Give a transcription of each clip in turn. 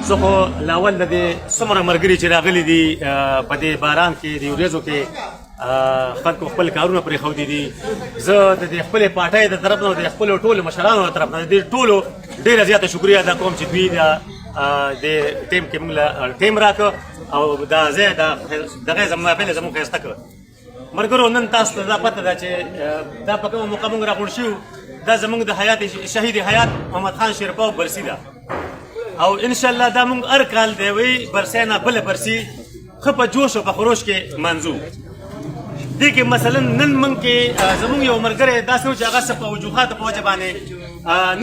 زه خو لاول د دې څومره ملګري چې راغلي دي په دې باران کې د ورېځو کې خلکو خپل کارونه پرېښودي دي، زه د دې خپلې پارټۍ د طرف نه او د خپلو ټولو مشرانو د طرف نه د دې ټولو ډېره زیاته شکریه ادا کوم چې دوی د ټیم کې موږ له ټیم راکړه او دا ځای دغه مقابله زموږ ښایسته کړه. ملګرو نن تاسو ته دا پته ده چې دا په کومه موقع موږ راغونډ شوي دا زموږ د حیات شهید حیات محمد خان شیرپاو برسي ده او انشاءالله دا موږ هر کال د یوې برسۍ نه بله برسي ښه په جوش او په خروش کې منځو. دې کې مثلا نن موږ کې زموږ یو ملګری داسې و چې هغه څه په وجوهاتو په وجه باندې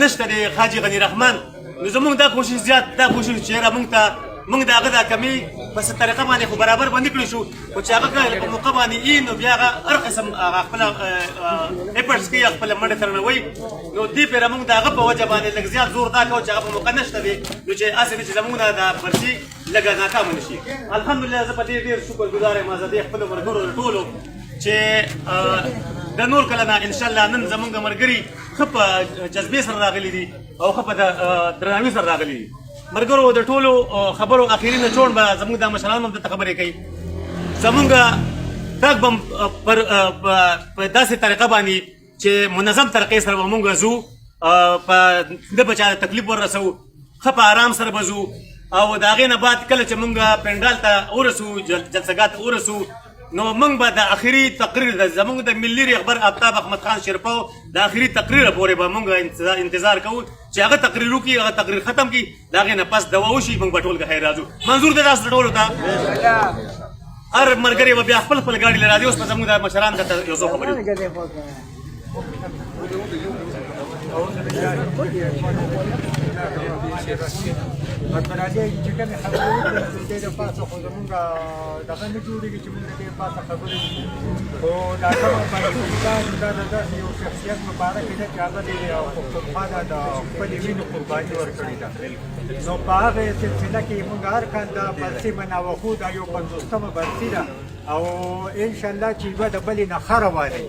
نشته د حاجي غني رحمان، نو زموږ دا کوشش زیات دا کوشش چې یاره موږ د هغه دا کمي په څه طریقه باندې خو برابر باندې کړی شو، خو چې هغه په موقع باندې نو بیا هغه هر قسم خپله ایفرټس کوي، خپله منډې سره نه وایي، نو دې پېره موږ د هغه په وجه باندې لږ زیات زور دا کوو چې هغه په موقع نشته دی، نو چې هسې دی چې زموږ نه دا برسي لږه ناکامه نه شي. الحمدلله زه په دې ډېر شکر ګزار یم زه دې خپلو ملګرو د ټولو چې د نور کله نه انشاءالله نن زموږ ملګري ښه په جذبې سره راغلي دي او ښه په درناوي سره راغلي دي. ملګرو د ټولو خبرو اخري نچوړ به زموږ دا مشران هم دلته خبرې کوي، زموږ تګ به په داسې طریقه باندې چې منظم طریقې سره به موږ ځو، په نه به چا تکلیف وررسوو، ښه په آرام سره به ځو او د هغې نه بعد کله چې موږ پنډال ته ورسو جلسګاه ته ورسو نو موږ به د اخري تقریر زموږ د ملي رهبر آفتاب احمد خان شیرپاو د اخري تقریر پورې به موږ انتظار کوو چې هغه تقریر وکړي، هغه تقریر ختم کړي، د هغې نه پس دوا وشي، موږ به ټول ښه راځو. منظور دی تاسو ټولو ته؟ هر ملګری به بیا خپل خپل ګاډي له راځي. اوس به زموږ د مشران درته یو څو خبرې راځي چې کومې خبرې وکړو د دې دپاسه خو زمونږ دغه نه جوړېږي چې مونږ د دې دپاسه خبرې وکړو، خو دا کومه پاکستان دا د داسې یو شخصیت مبارکې ده چې هغه د پښتونخوا نه د خپلې وینې قرباني ورکړې ده، نو په هغې سلسله کې مونږ هر کال دا برسي مناوخو دا یو 50مه برسي ده او انشاءالله چې یوه د بلې نه ښه روانوي،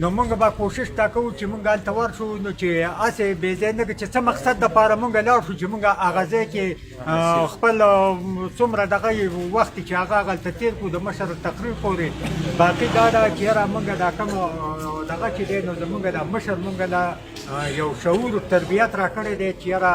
نو موږ به کوشش دا کوو چې موږ هلته ورشو نو چې هسې بې ځای نه چې څه مقصد دپاره موږ لاړ شو چې موږ هغه ځای کې خپل څومره دغه وخت چې هغه هلته تېر کړو د مشر تقریر پورې، باقي دا ده چې یاره موږ دا کوم دغه چې دی نو زموږ دا مشر موږ له یو شعور تربیت راکړی دی چې یاره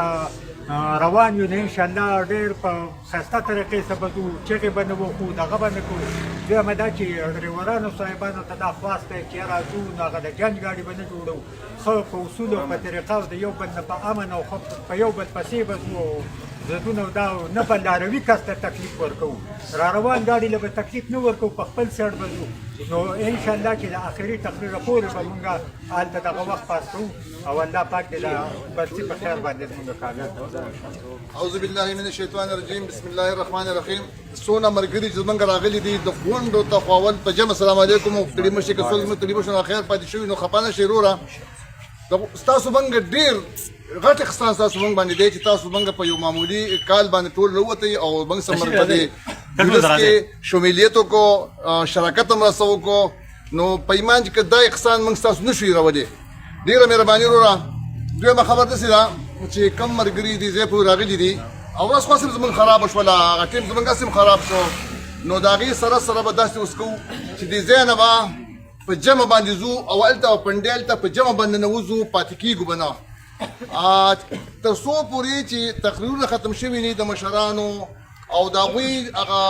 روان یو نه انشاءالله ډېر په ښایسته طریقې سره به ځو، چغې به نه وخو دغه به نه کوو. دویمه دا چې ډریورانو صاحبانو ته دا خواست دی چې یاره ځو نو هغه د جنګ ګاډي به نه جوړوو، ښه په اصولو په طریقه او د یو بل نه په امن او ښه په یو بل پسې به ځو او زدونه دا نه به لاروي کس ته تکلیف ورکوو، را روان ګاډي له به تکلیف نه ورکوو، په خپل سیټ به ځو، نو انشاءالله چې د آخري تقریره پورې به مونږ هلته دغه وخت پاس کوو او الله پاک دې د برسي په خیر باندې زمونږ کامیاب کړي. اعوذ بالله من الشیطان الرجیم، بسم الله الرحمن الرحیم. څونه ملګري چې زمونږ راغلي دي د غونډو ته خو اول په جمع السلام علیکم او ستړي مه شئ که څوک زموږ ستړي مه شو نو خیر پاتې شوي نو خفه نه شئ وروره. ستاسو بنګ ډېر غټ احسان ستاسو بنګ باندې دی چې تاسو بنګ په یو معمولي کال باندې ټول راووتئ او بنګ سره په دې جلوس کې شمولیت وکړو، شراکت هم راسره وکړو، نو په ایمان چې دا احسان موږ ستاسو نه شو راوړی. ډېره مهرباني وروره. دویمه خبر داسې ده چې کم ملګري دې ځای پورې راغلي دي او ورځ خو صرف زموږ خرابه شوله، هغه ټیم زموږ هسې هم خراب شو، نو د هغې سره سره به داسې اوس کوو چې دې ځای نه به په جمع باندې ځو او هلته پنډیل ته په جمع باندې نه وځو، پاتې کېږو به نه تر څو پورې چې تقریرونه ختم شوي نه د مشرانو او د هغوی هغه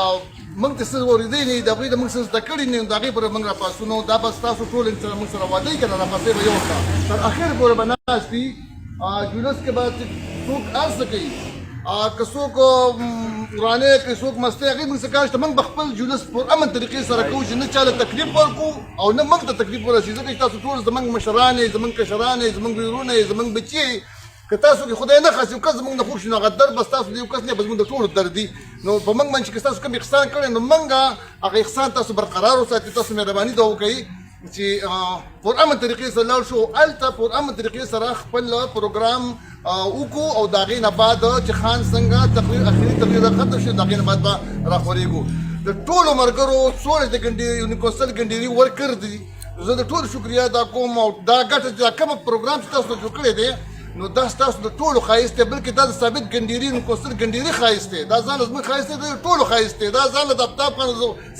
موږ ته څه اورېدی نه، د هغوی د موږ څه زده کړي نه، د هغې پورې موږ راپاسو، نو دا به ستاسو ټول سره موږ سره واده که نه راپاسې به یو ښه تر اخر پورې به ناست وي. جلوس کې به څوک هر څه کوي، که څوک ورانې کوي، څوک مستۍ، هغې موږ څه کار شته، موږ به خپل جلوس پر امن طریقې سره کوو چې نه چا له تکلیف ورکړو او نه موږ ته تکلیف ورسي، ځکه چې تاسو ټول زموږ مشران یې، زموږ کشران یې، زموږ ورونه یې، زموږ بچي یې، که تاسو کې خدای نه خاص یو کس زموږ نه خوښ شي نو هغه درد به ستاسو د یو کس نه به زموږ د ټولو درد دي، نو په موږ باندې چې تاسو کوم احسان کړی نو موږ هغه احسان تاسو برقرار وساتئ، تاسو مهرباني دا وکړئ چې پر امن طریقې سره لاړ شو، هلته پر امن طریقې سره خپل پروګرام وکړو او د هغې نه بعد چې خان څنګه تقریر اخري تقریر ختم شي د هغې نه بعد به راخورېږو. د ټولو ملګرو څومره د ګنډېري یونیکوسل ګنډېري ورکر دي زه د ټولو شکریه ادا کوم او دا ګټه چې دا کومه پروګرام چې تاسو جوړ کړی دی نو دا ستاسو د ټولو ښایست دی بلکې دا د ثابت ګنډیري نو کوستر ګنډیري ښایست دی دا ځان زموږ ښایست دی د ټولو ښایست دی دا ځان د آفتاب خان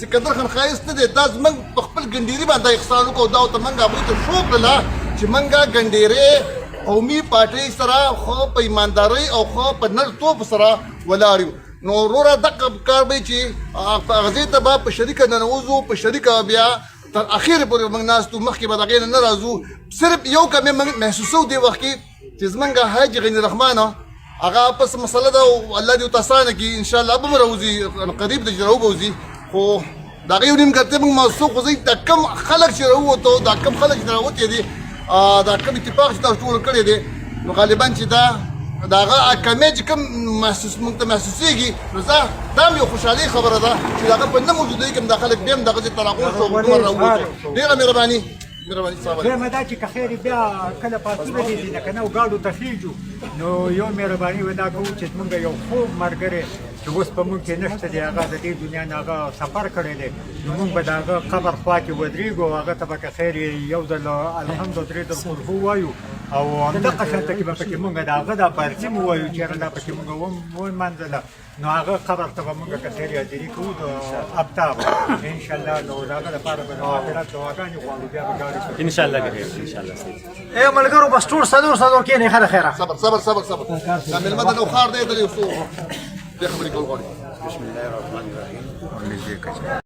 سکندر خان ښایست نه دی دا زموږ په خپل ګنډیري باندې احسان وکړو دا ورته موږ هغوی ته ښو کړله چې موږ ګنډیرې قومي پارټۍ سره خو په ایماندارۍ او خو په نرتوب سره ولاړ یو نو وروره دغه کار به چې هغې ته به په شریکه ننوځو په شریکه بیا تر اخره پورې موږ ناست وو مخکې به د هغې نه راځو صرف یو کم یې موږ محسوسوو دې وخت کې چې زموږ حاجي غني رحمانه هغه پس مسله ده او الله دې ورته اسانه کړي انشاءالله به م راوځي قریب د راوبه وځي خو د هغې یو نیمګړتیا موږ محسوس خو دا کم خلک چې راووتو دا کم خلک چې راوتې دي دا کم اتفاق چې تاسو ټول کړی دی نو غالبا چې دا هغه کمی چې کوم موږ ته محسوسېږي نو دا هم یو خوشحالۍ خبره ده چې د هغه په نه موجودۍ کې هم دا خلک بیا هم دغه ځای ته راغونډ شو او راووتو ډېره مهرباني دویمه دا چې که خیر بیا کله پاڅونه دي نه که نه ګاډو ته خېږو نو یو مهرباني به دا کوو چې زمونږ یو خوږ ملګری چې اوس په موږ کې نشته دی هغه د دې دنیا نه هغه سفر کړی دی نو موږ به د هغه قبر خوا کې ودرېږو هغه ته به که خیر یو ځل الحمد درې ځل قرفو ووایو او همدغه شانته کې به پکې موږ د هغه دا پارچم ووایو چېرې دا پکې موږ ومنځله نو هغه قبر ته به موږ که خیر حاضري کوو د آفتاب انشاءالله نو د هغه لپاره به د مغفرت دعاګانې غواړو بیا به ګاډي ان شاء الله که خیر ان شاء الله اے ملګرو بس ټول صدور کېنئ ښه ده خیره صبر صبر صبر صبر دا مېلمه د نوښار دی د یو څو دې خبرې کول غواړي بسم الله الرحمن الرحیم